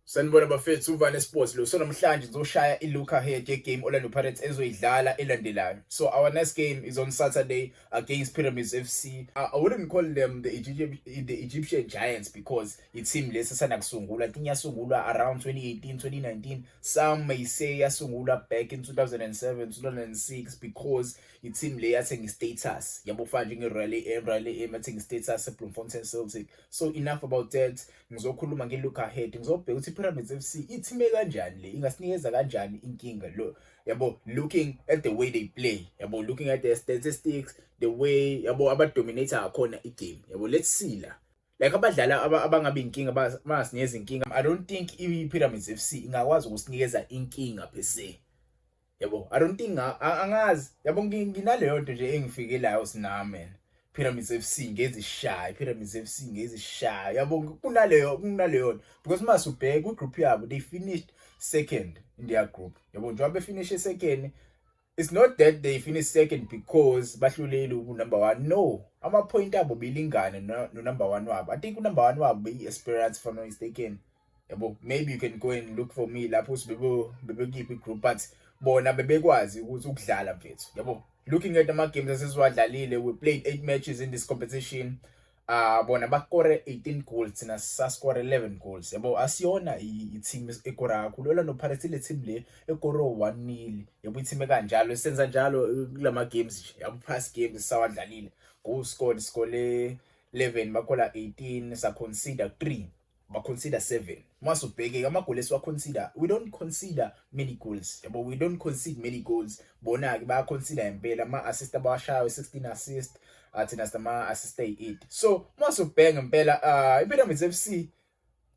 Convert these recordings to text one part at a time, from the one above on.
Sanibona bafethu uVane Sports lo. So namhlanje sizoshaya i-look ahead ye-game Orlando Pirates ezoyidlala elandelayo. So our next game is on Saturday against Pyramids FC. I wouldn't call them the Egyptian Giants because i-team lesisanda kusungula. I think yasungulwa around 2018, 2019. Some may say yasungulwa back in 2007, 2006 because i-team le yathenga status. Yabo fanje nge-Raleigh M yathenga status eBloemfontein Celtic. So enough about that. Ngizokhuluma nge-look ahead. Ngizobheka ukuthi Pyramids FC ithime kanjani le, ingasinikeza kanjani inkinga lo, yabo, looking at the way they play, yabo, looking at their statistics, the way yabo abadominator akhona igame, yabo. Let's see la, like abadlala abangabe inkinga bangasinikeza inkinga. I don't think i-Pyramids FC ingakwazi ukusinikeza inkinga per se, yabo. I don't think angazi, yabo, nginaleyo nto nje engifikelayo sinami. Pyramids FC ngezishaya, Pyramids FC ngezishaya, yabo. kunaleyo because masubheka ku-group yabo, they finished second in their group, yabo. Njengoba befinish second, it's not that they finished second because bahluleli number 1. No, ama-point abo bilingane no number 1 wabo. I think number 1 wabo be-Esperance, if I'm not mistaken, yabo. Maybe you can go and look for me lapho bebekiphi i-group, but bona bebekwazi ukuthi ukudlala mfethu, yabo. Looking at the games esesiwadlalile, we played 8 matches in this competition. Bona bakore 18 goals, thina sascore 11 goals, yabo. Asiyona i-team ekora kakhulu. Orlando Pirates ile team le ekoro 1-0, yabo. I-team ekanjalo esenza njalo kulama games nje, yabo. Past games sawadlalile, go score 11, bakola 18, sa consider 3, ba consider 7. Masubheke amagoli esiwa-consider, we don't consider many goals, yabo. We don't concede many goals. Bona ke baya-consider impela ama-assist abawashayo 16 assist, thina sama-assist 8. So masubheke impela i-Pyramids FC,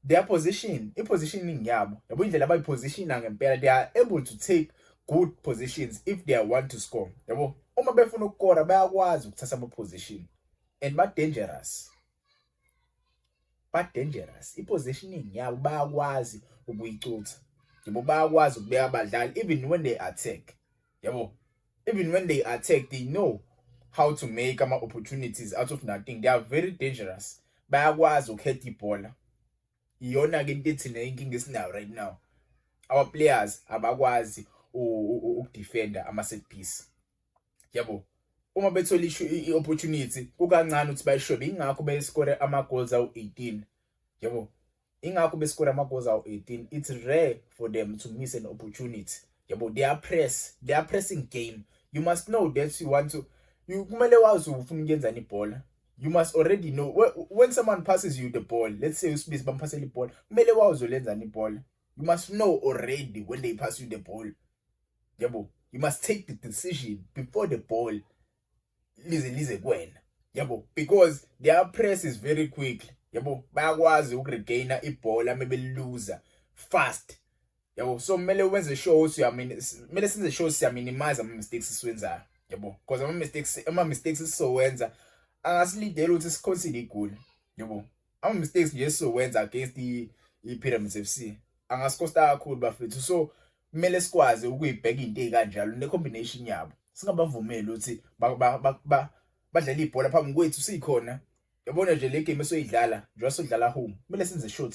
their i-positioning yabo, yabo, indlela abayi-positiona ngempela, they are able to take good positions if they want to score, yabo. Uma befuna ukukora bayakwazi ukuthatha ama-position and ba-dangerous. I-positioning yabo bayakwazi ukuyicutha, yabo. Bayakwazi ukubeka abadlali even when they attack, yabo. Even when they attack, they know how to make ama-opportunities out of nothing. They are very dangerous. Bayakwazi ukhead ibhola. Iyona ke into ethina inkinga esinayo right now. Our players abakwazi ukudefenda ama-set piece, yabo. Uma bethola i-opportunity kukancane ukuthi bayishobe. Ingakho bescore ama-goals awu-18, yabo. Ingakho bescore ama-goals awu-18. It's rare for them to miss an opportunity, yabo. They are pressing game. You must know that you want to, kumele wazi ufuna ukuyenzani ibhola. You must already know when someone passes you the ball, let's say uSmith bampassela ibhola, kumele wazi ulenzani ibhola. You must know already when they pass you the ball, yabo. You must take the decision before the ball lize kuwena, yabo, because their press is very quick, yabo. Bayakwazi ukuregaina ibhola mebeliluza fast, yabo. So kumele wenze sure kumele senze sure siyaminimize ama-mistakes esiwenzayo, yabo, because ama-mistakes esizowenza angasilidela ukuthi siconcede igoli, yabo. Ama-mistakes nje esizowenza against i-Pyramids FC angasikosta kakhulu bafethu. So kumele sikwazi ukuyibheka into ey'kanjalo ne-combination yabo. Singabavumeli ukuthi badlala ibhola phambi kwethu sikhona, yabona nje le game esoyidlala njengoba sodlala home. Kumele senze sure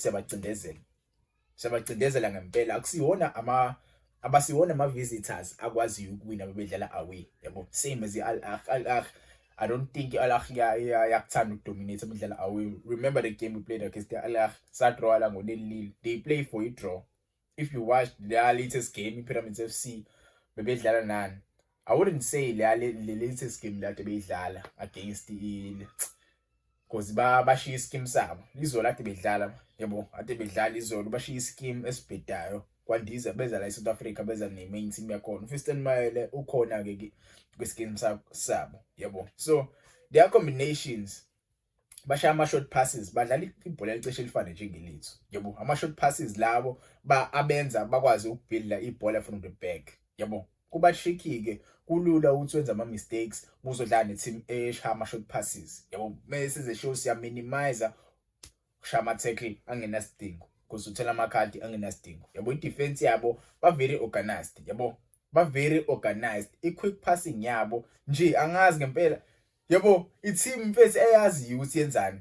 siyabacindezela ngempela. Akusiyona abasiwona ama-visitors akwaziyo ukuwina bebedlala away, yabo. Same as i-Al-Ahly. I don't think i-Al-Ahly yakuthanda ukudominate bedlala away. Remember the game we played against the Al-Ahly, sadrawala ngo-0-0. They play for a draw. If you watch their latest game, Pyramids FC bebedlala nani, I wouldn't say the latest game that bebedlala against because bashiya ischeme sabo. Izolo ade bedlala, yabo, ade bedlala izolo bashiya ischeme esibhedayo. Kwandiza beza la eSouth Africa, beza ne-main team yakhona. Fiston Mayele ukhona ke kwi-scheme sabo, yabo. So their combinations, bashaya ama-short passes, badlala ibhola elicishe elifane njengelethu, yabo. Ama-short passes labo abenza bakwazi ukubuilda ibhola from the back, yabo. Kuba tricky ke, kulula ukuthi wenza ama-mistakes uzodlala ne-team eshaya ama-short passes, yabo. Mase senze sure siyaminimize ukushaya ama-tackle angenasidingo because uthola amakhadi angenasidingo, yabo. I-defense yabo ba-very organized, yabo. Ba-very organized. I-quick passing yabo nje angazi ngempela, yabo. I-team mfethu eyaziyo ukuthi yenzani,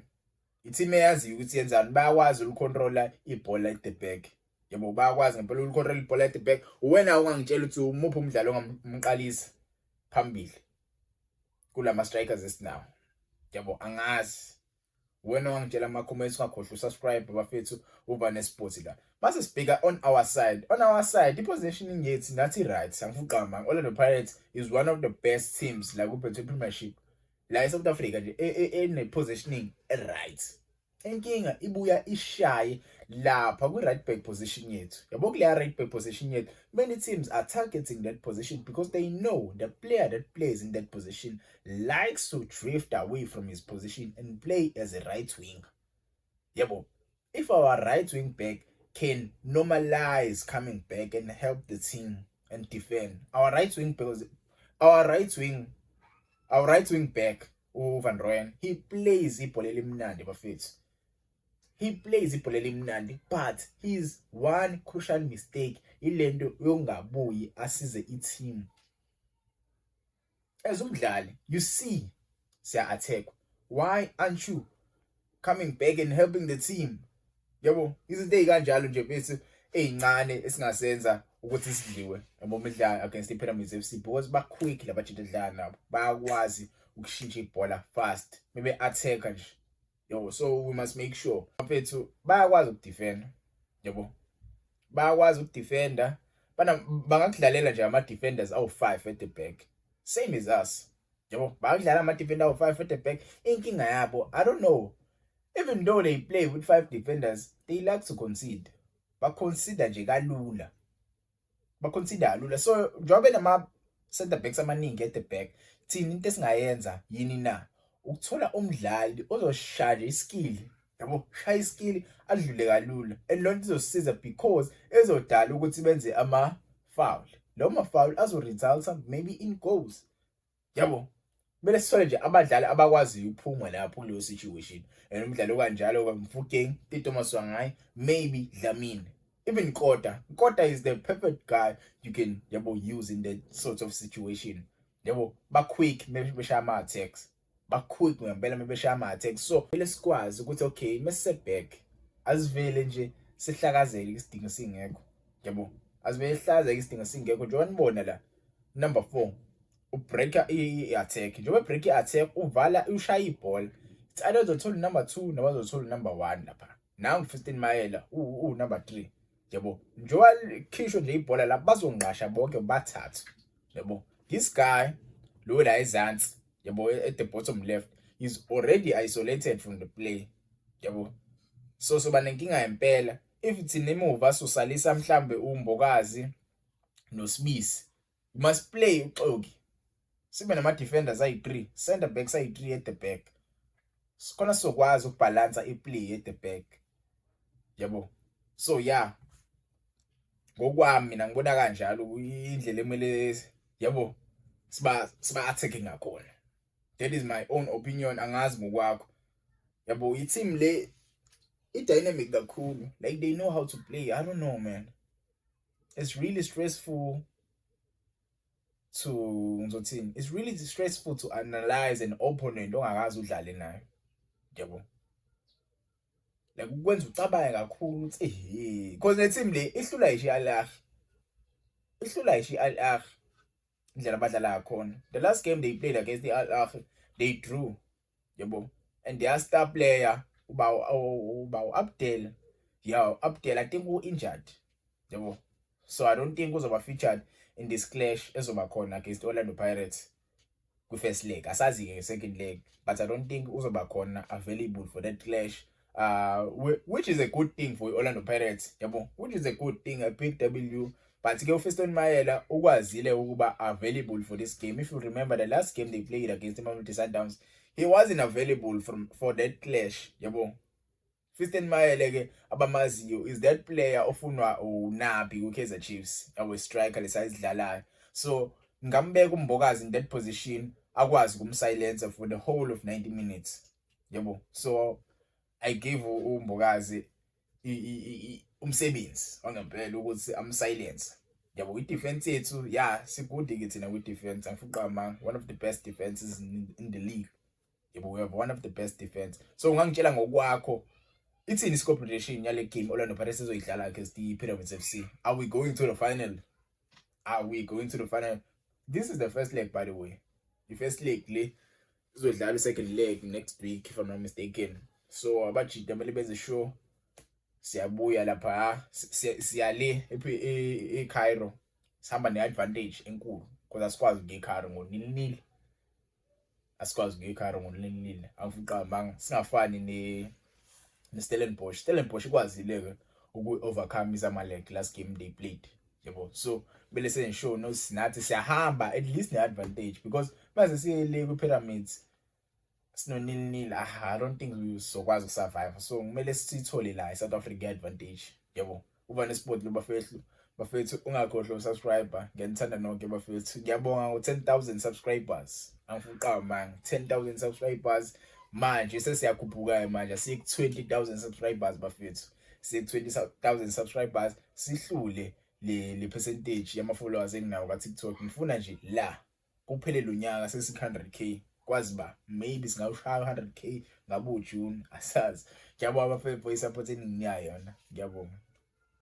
i-team eyaziyo ukuthi yenzani. Bayakwazi ukucontrola ibhola at the back, yabo bayakwazi ngempela ukucontrol ibhola at the back. Wena ungangitshela ukuthi umuphi umdlalo ongamqalisa phambili kulama strikers esinawo, yabo angazi. Wena wangitshela ama-comments, ungakhohlwa usubscribe bafethu uba nesports la. Mase sibheka on our side, i-positioning yethu nathi right, angifuqa manga. Orlando Pirates is one of the best teams la ku-Betway Premiership la eSouth Africa nje ene-positioning right. Inkinga ibuya ishaye lapha kwi-right back position yethu, yabo kuleya right back position yethu. Many teams are targeting that position because they know the player that plays in that position likes to drift away from his position and play as a right wing. Yabo, if our right wing back can normalize coming back and help the team and defend, our right wing back uVan Rooyen, he plays ibhola elimnandi bafethu. He plays ibhola elimnandi, but his one crucial mistake ilento yongabuyi asize i-team. As umdlali, you see, siya attack. Why aren't you coming back and helping the team? Yabo, izinto ezikanjalo nje bese ezincane esingasenza ukuthi sidliwe yabo midlalo against iPyramids FC because ba quick labajita dlala nabo. Bayakwazi ukushintsha ibhola fast. Maybe attack nje. Yo, so we must make sure bafethu bayakwazi ukudefend. Yabo. Bayakwazi ukudefenda. Bangakudlalela nje ama defenders awu5 at the back. Same as us. Yabo, bayakudlala ama defender awu5 at the back. Inkinga yabo, I don't know. Even though they play with 5 defenders, they like to concede. Consider nje kalula. Consider kalula. So, njobe nama center backs amaningi at the back, thina into esingayenza yini na? Ukuthola umdlali ozoshaya iskill. Yabo, shaya iskill adlule kalula. And lonto izosiza because ezodala ukuthi benze ama foul. Lawo ma foul azo resulta maybe in goals. Yabo. Mele sithole nje abadlali abakwazi ukuphuma lapho kuleyo situation. And umdlali okanjalo kaMfukeng, Thomas Wangai, maybe Dlamini. Even Kota is the perfect guy you can use in that sort of situation. Ba quick maybe beshaya ama attacks. Ba quick ngempela mebeshaya ama attacks. So mele sikwazi ukuthi okay, mase back. Asivele nje sihlakazeke isidingo singekho. Yabo. Asivele sihlakazeke isidingo singekho. Nje wanibona la number 4. Ubreaker i-attack. Njengoba break i-attack uvala ushaya ibhola. It's either uzothola number 2 noma uzothola number 1 lapha. Nangu Fiston Mayela number 3. Yabo. Njengoba khishwe nje ibhola lapha bazonqasha bonke bathathu. Yabo. This guy lo la ezansi, yabo, at the bottom left is already isolated from the play. Yabo. So soba nenkinga yempela. If it's in emuva sosalisa mhlambe uMbokazi noSibisi. You must play uXoki. Sibe nama defenders ayi3, center backs ayi3 at the back. Sikhona sokwazi ukubalansa iplay at the back. Yabo. So yeah. Ngokwami mina ngibona kanjalo indlela emele yabo siba attacking ngakhona. That is my own opinion, angazi ngokwakho. Yabo, i-team le i-dynamic kakhulu. Like they know how to play. I don't know, man. It's really stressful to analyze an opponent ongakazi udlale nayo. Yabo. Like ukwenza ucabange kakhulu ukuthi because le team le ihlula isho Al-Ahly. Indlela abadlala khona. The last game they played against the Al-Ahly, they drew. Yabo. And their star player uba Abdel. Yeah, Abdel I think injured. Yabo. So I don't think uzoba featured in this clash ezoba khona against Orlando Pirates ku first leg. Asazi ke second leg, but I don't think uzoba khona available for that clash. Which is a good thing for Orlando Pirates, yabo. Which is a good thing, a big W. But ke Fiston Mayela ukwazile ukuba available for this game. If you remember the last game they played against Mamelodi Sundowns, he wasn't available for that clash, yabo. Fiston Mayela ke abamaziyo is that player ofunwa uNabi kuKaizer Chiefs, our striker lesayidlalayo. So ngambeka uMbokazi in that position akwazi kumsilence for the whole of 90 minutes. Yabo. So I gave uMbokazi umsebenzi wangempela ukuthi amsilence. Yabo, with defense yethu, yeah, sigudi ke thina with defense. Angifuqa manga, one of the best defenses in the league. Yabo, we have one of the best defense. So ungangitshela ngokwakho ithini score prediction yale game Orlando Pirates ezoyidlala against the Pyramids FC? Are we going to the final? Are we going to the final? This is the first leg, by the way. The first leg le izodlala second leg next week if I'm not mistaken. So abajida kumele benze sure siyabuya lapha siyale eCairo. Sihamba neadvantage enkulu because asikwazi ngeCairo ngo-0-0. Asikwazi ngeCairo ngo-0-0. Angifuqa manga singafani ne-Stellenbosch. Stellenbosch ikwazile uku-overcome izamalek last game they played. Yebo. So kumele sensure no sinathi siyahamba at least ne-advantage because mase siyele ku-Pyramids sino 0-0. I don't think we sokwazi ukusurvive. So kumele sithole la eSouth Africa advantage. Yebo. Uba nesport lo bafethu ungakhohlwa usubscriber. Ngiyathanda nonke bafethu. Ngiyabonga ngo-10,000 subscribers. Angifuqa manga 10,000 subscribers. Manje sesiyakhuphuka manje asiku-20,000 subscribers bafethu. Siku-20,000 subscribers sihlule le percentage yama-followers enginawo ka-TikTok. Ngifuna nje la kuphele lo nyaka sesi-100k. Kwazi ba maybe singawushaya 100k ngabo June asazi. Ngiyabonga bafethu for i-support eningiyayo yona. Ngiyabonga.